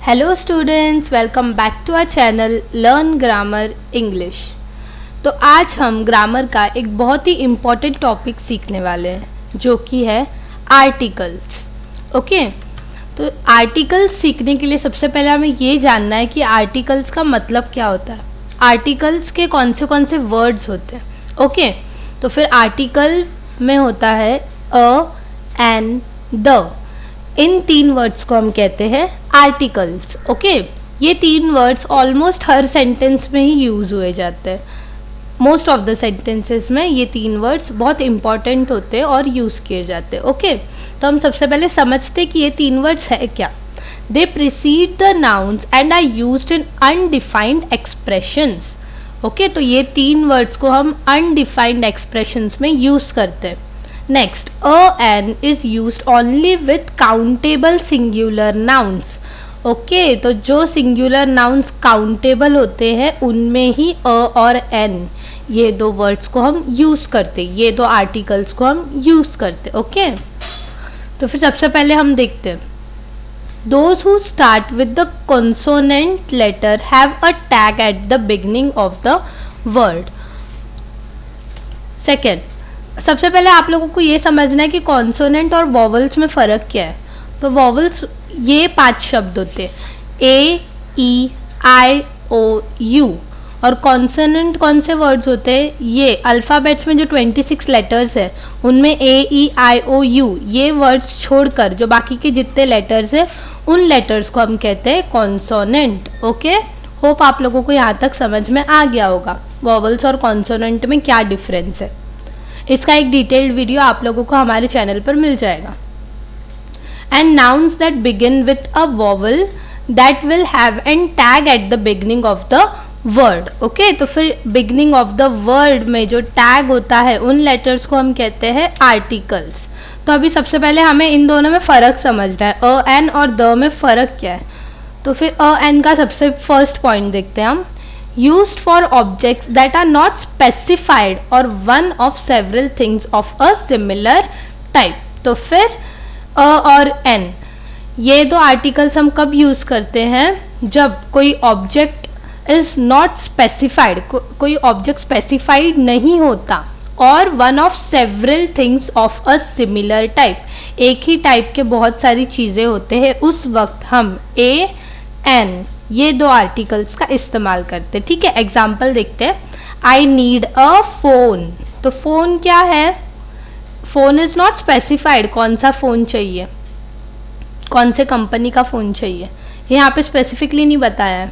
Hello students, welcome back to our channel learn grammar English. तो आज हम grammar का एक बहुत ही इम्पॉर्टेंट टॉपिक सीखने वाले हैं जो कि है आर्टिकल्स। ओके, तो आर्टिकल्स सीखने के लिए सबसे पहले हमें ये जानना है कि आर्टिकल्स का मतलब क्या होता है, आर्टिकल्स के कौन से वर्ड्स होते हैं। ओके, तो फिर आर्टिकल में होता है अ, एन, द। इन तीन वर्ड्स को हम कहते हैं आर्टिकल्स। ओके, ये तीन वर्ड्स ऑलमोस्ट हर सेंटेंस में ही यूज़ हुए जाते हैं। मोस्ट ऑफ द सेंटेंसेस में ये तीन वर्ड्स बहुत इंपॉर्टेंट होते हैं और यूज़ किए जाते हैं। ओके, तो हम सबसे पहले समझते कि ये तीन वर्ड्स है क्या। They precede the nouns and are used in undefined expressions. Okay, तो ये तीन वर्ड्स को हम अनडिफाइंड एक्सप्रेशंस में यूज़ करते हैं। Next, an is used only with countable singular nouns. Okay, तो जो सिंगुलर नाउन्स काउंटेबल होते हैं उनमें ही अ और एन ये दो वर्ड्स को हम यूज़ करते, ये दो आर्टिकल्स को हम यूज़ करते। ओके, तो फिर सबसे पहले हम देखते हैं those who start with the consonant letter have a tag at the beginning of the word. Second, सबसे पहले आप लोगों को ये समझना है कि कॉन्सोनेंट और वॉवल्स में फ़र्क क्या है। तो वॉवल्स ये 5 शब्द होते हैं, ए, ई, आई, ओ, यू। और कॉन्सोनेंट कौन से वर्ड्स होते हैं, ये अल्फ़ाबेट्स में जो 26 लेटर्स है उनमें ए, ई, आई, ओ, यू ये वर्ड्स छोड़कर जो बाकी के जितने लेटर्स हैं उन लेटर्स को हम कहते हैं कॉन्सोनेंट। ओके, होप आप लोगों को यहाँ तक समझ में आ गया होगा वॉवल्स और कॉन्सोनेंट में क्या डिफरेंस है। इसका एक डिटेल्ड वीडियो आप लोगों को हमारे चैनल पर मिल जाएगा। And nouns that begin with a vowel that will have an tag at the beginning of the word. Okay, तो फिर बिगिनिंग ऑफ द वर्ड में जो टैग होता है उन लेटर्स को हम कहते हैं आर्टिकल्स। तो अभी सबसे पहले हमें इन दोनों में फ़र्क समझना है, अ, एन और द में फ़र्क क्या है। तो फिर अ, एन का सबसे फर्स्ट पॉइंट देखते हैं हम। Used for objects that are not specified or one of several things of a similar type। तो फिर अ और एन ये दो आर्टिकल्स हम कब यूज़ करते हैं, जब कोई ऑब्जेक्ट इज़ नॉट स्पेसिफाइड, कोई ऑब्जेक्ट स्पेसिफाइड नहीं होता, और one of several things of a similar type, एक ही टाइप के बहुत सारी चीज़ें होते हैं, उस वक्त हम ए, एन ये दो आर्टिकल्स का इस्तेमाल करते हैं। ठीक है, एग्जाम्पल देखते हैं। I need a phone. तो फ़ोन क्या है, फ़ोन इज़ नॉट स्पेसिफाइड, कौन सा फ़ोन चाहिए, कौन से कंपनी का फ़ोन चाहिए, यहाँ पे स्पेसिफिकली नहीं बताया है।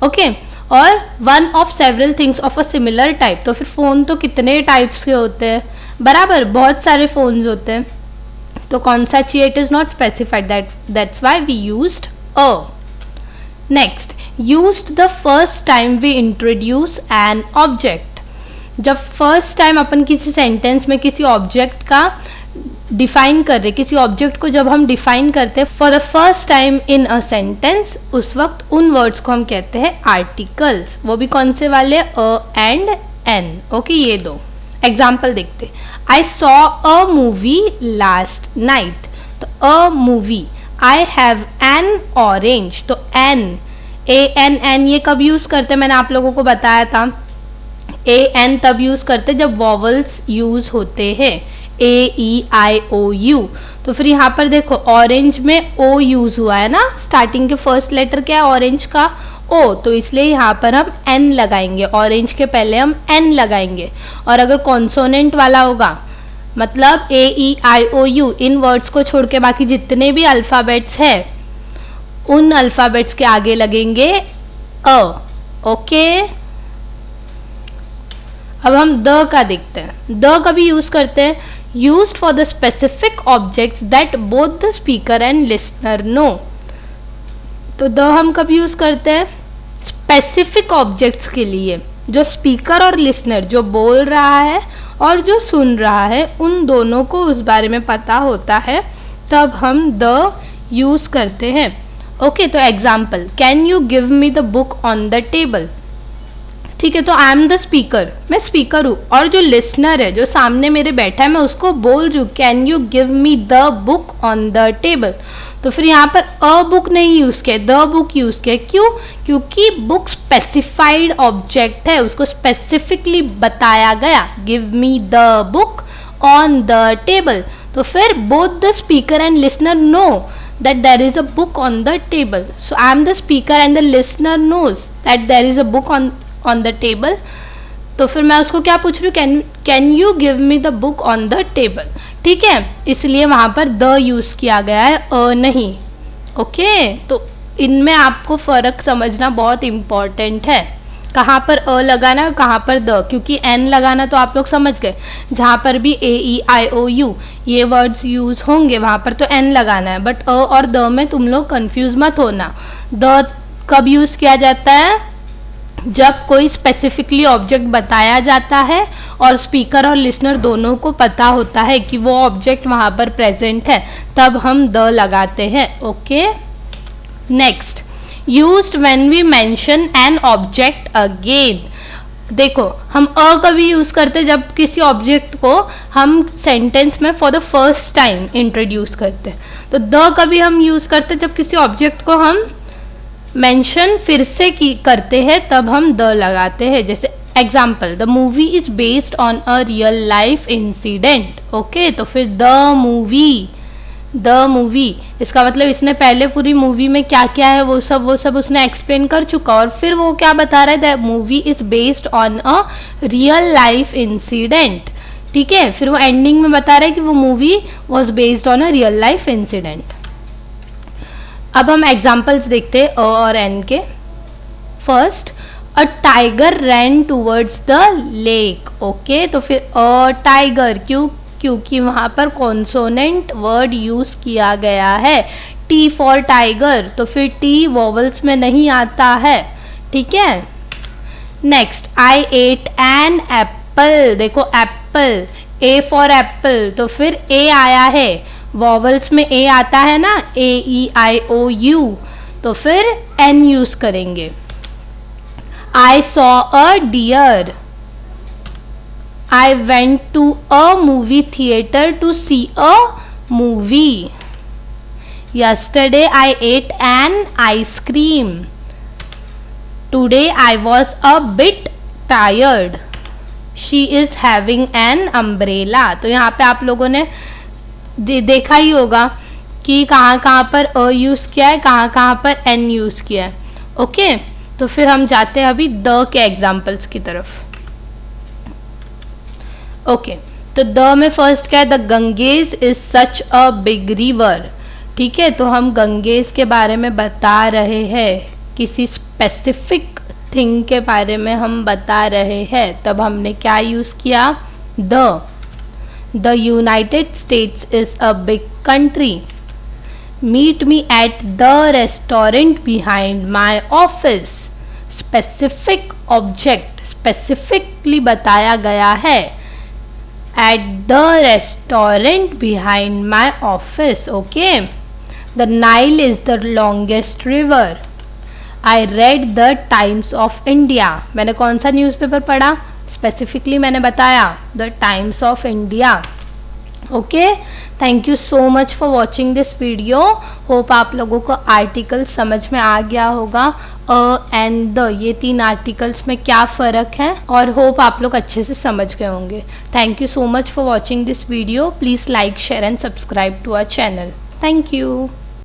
ओके, और one of several things of a similar type, तो फिर फ़ोन तो कितने टाइप्स के होते हैं, बराबर बहुत सारे फ़ोन्स होते हैं, तो कौन सा चाहिए, it is not specified, that's why we used a. Next, used the first time we introduce an object. जब फर्स्ट टाइम अपन किसी सेंटेंस में किसी ऑब्जेक्ट का डिफाइन कर रहे, किसी ऑब्जेक्ट को जब हम डिफाइन करते हैं for the first time in a sentence, उस वक्त उन वर्ड्स को हम कहते हैं आर्टिकल्स। वो भी कौन से वाले, अ एंड एन। ओके, ये दो एग्जाम्पल देखते। I saw a movie last night. तो a movie, I have an orange. तो एन, ए एन एन ये कब यूज़ करते हैं, मैंने आप लोगों को बताया था, ए एन तब यूज़ करते जब वॉवल्स यूज़ होते हैं, ए, ई, आई, ओ, यू। तो फिर यहाँ पर देखो ऑरेंज में ओ यूज़ हुआ है ना, स्टार्टिंग के फर्स्ट लेटर क्या है ऑरेंज का, ओ, तो इसलिए यहाँ पर हम एन लगाएंगे, ऑरेंज के पहले हम एन लगाएंगे। और अगर कॉन्सोनेंट वाला होगा, मतलब ए, ई, आई, ओ, यू, इन वर्ड्स को छोड़ के बाकी जितने भी अल्फ़ाबेट्स हैं उन अल्फ़ाबेट्स के आगे लगेंगे अ। ओके, अब हम द का देखते हैं। द का भी यूज़ करते हैं, used for the specific objects that both the speaker and listener know. तो द हम कब यूज़ करते हैं, स्पेसिफिक ऑब्जेक्ट्स के लिए, जो स्पीकर और लिसनर, जो बोल रहा है और जो सुन रहा है, उन दोनों को उस बारे में पता होता है, तब हम द यूज़ करते हैं। ओके, तो example, can you give me the book on the table. ठीक है, तो आई एम द स्पीकर, मैं स्पीकर हूँ, और जो लिसनर है जो सामने मेरे बैठा है मैं उसको बोल रही हूँ can you give me the book on the table. तो फिर यहाँ पर अ बुक नहीं यूज किया, द बुक यूज किया। क्यों? क्योंकि बुक स्पेसिफाइड ऑब्जेक्ट है, उसको स्पेसिफिकली बताया गया, give me the book on the table. तो फिर both the speaker and listener know that there is a book on the table. So I am the speaker and the listener knows that there is a book on the table. तो फिर मैं उसको क्या पूछ रही हूँ, can you give me the book on the table. ठीक है, इसलिए वहाँ पर द यूज़ किया गया है, अ नहीं। ओके, तो इनमें आपको फ़र्क समझना बहुत इम्पॉर्टेंट है, कहाँ पर अ लगाना और कहाँ पर द, क्योंकि एन लगाना तो आप लोग समझ गए, जहाँ पर भी ए ई आई ओ यू ये वर्ड्स यूज़ होंगे वहाँ पर तो एन लगाना है, बट अ और द में तुम लोग कंफ्यूज मत होना। द कब यूज़ किया जाता है? जब कोई स्पेसिफिकली ऑब्जेक्ट बताया जाता है और स्पीकर और लिसनर दोनों को पता होता है कि वो ऑब्जेक्ट वहाँ पर प्रेजेंट है, तब हम द लगाते हैं। Okay, next, used when we mention an object again. देखो, हम अ कभी यूज़ करते जब किसी ऑब्जेक्ट को हम सेंटेंस में for the first time introduce करते, तो द कभी हम यूज़ करते जब किसी ऑब्जेक्ट को हम मेंशन फिर से करते हैं, तब हम द लगाते हैं। जैसे example, the movie is based on a real life incident. Okay, तो फिर द मूवी इसका मतलब इसने पहले पूरी मूवी में क्या क्या है वो सब उसने एक्सप्लेन कर चुका, और फिर वो क्या बता रहा है, the movie is based on a real life incident. ठीक है, फिर वो एंडिंग में बता रहा है कि वो movie was based on a real life incident. अब हम एग्जाम्पल्स देखते हैं अ और एन के। First, a tiger rain towards the lake. Okay, तो फिर अ टाइगर, क्योंकि वहाँ पर कॉन्सोनेंट वर्ड यूज़ किया गया है, टी फॉर टाइगर, तो फिर टी वॉवल्स में नहीं आता है। ठीक है, next, I eight an apple. देखो एप्पल, ए फॉर एप्पल, तो फिर ए आया है, वॉवल्स में ए आता है ना, ए ई आई ओ यू, तो फिर एन यूज करेंगे। I saw a deer. I went to a movie theater to see a movie. Yesterday I ate an ice cream. Today I was a bit tired. She is having an umbrella. तो यहाँ पे आप लोगों ने देखा ही होगा कि कहाँ कहाँ पर अ यूज़ किया है, कहाँ कहाँ पर एन यूज़ किया है। ओके, तो फिर हम जाते हैं अभी द के एग्जाम्पल्स की तरफ। ओके, तो द में फर्स्ट क्या है, the Ganges is such a big river. ठीक है, तो हम गंगेज के बारे में बता रहे हैं, किसी स्पेसिफिक थिंग के बारे में हम बता रहे हैं, तब हमने क्या यूज़ किया, the United States is a big country. Meet me at the restaurant behind my office. Specific object specifically बताया गया है, at the restaurant behind my office. Okay, the Nile is the longest river. I read the Times of India. मैंने कौन सा newspaper पढ़ा, specifically मैंने बताया the times of India. Okay, thank you so much for watching this video. Hope आप लोगों को article समझ में आ गया होगा, अ एंड द, ये 3 आर्टिकल्स में क्या फ़र्क है, और होप आप लोग अच्छे से समझ गए होंगे। Thank you so much for watching this video. Please like, share and subscribe to our channel. Thank you.